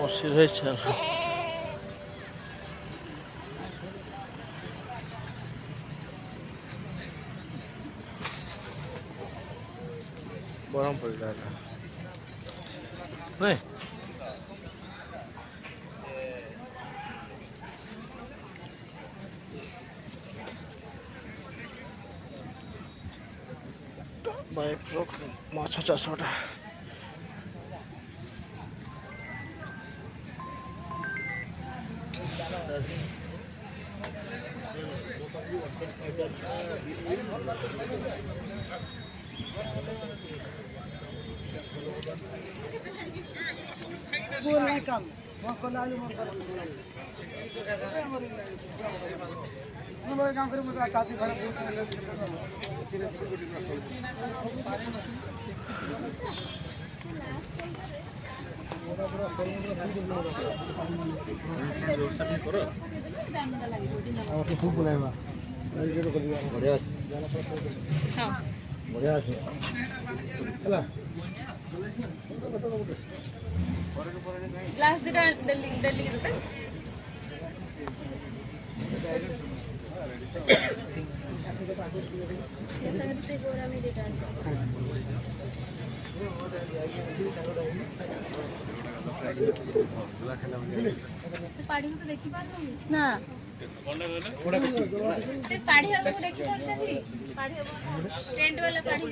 মসজিদ হয়েছে গরম পড়ে যায় না বাইক মাছ চাষটা काम करे मुझे चाहती घर खूब बुलाएगा बढ़िया बढ़िया ग्लास दिल्ली से गोरा में देता है पाड़ी को देखि पारबो ना से पाड़ी हम को देखि परछथि पाड़ी टेंट वाला पाड़ी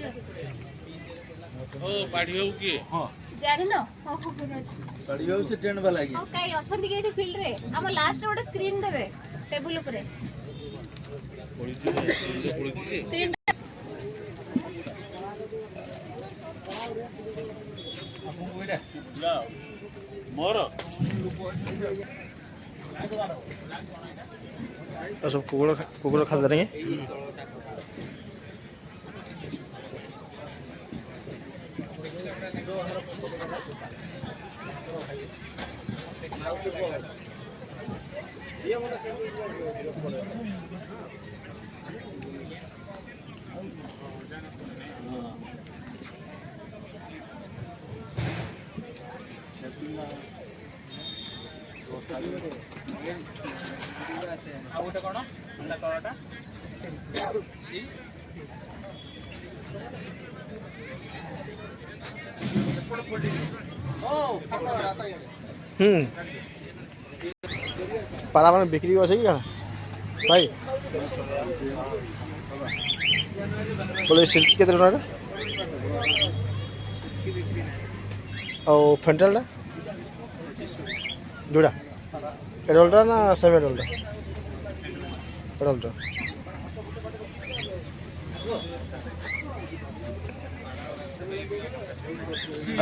ओ पाड़ी हो की हां जानि न हो पाड़ी हो से टेंट वाला की ओ काई अछंती केठी फील्ड रे हम लास्ट रे स्क्रीन देबे टेबल ऊपर स्क्रीन मोर सब कुकुर खा जा रहे हैं आउटे कोन अंडा तळाटा पारा मैंने बिक्री अच्छे कि भाई बोले सिल्की के और फेंटलटा जोड़ा एडल्टा ना सेमी एडल्टा एडल्टा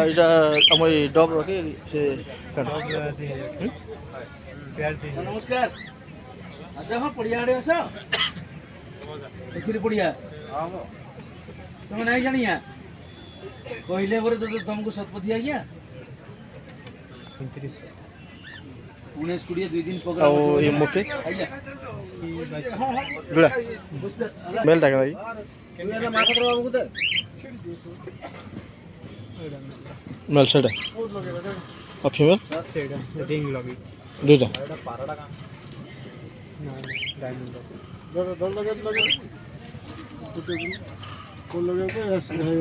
এটা আমার ডগ রাখে সে नमस्कार आसा हम पड़िया आड़े आसा एथिरे पड़िया तुम नहीं जानिया कहले बरे तो तुमको शतपथी आ गया 19 20 2 दिन प्रोग्राम और ये मुखे आइया जुड़ा मेल टाका भाई केमेरा माखतर बाबू को मेल सेट और फीमेल रिंग लगे दुईटा पाराटा का डायमंड दो लगे कुछ को लगे को ऐसे है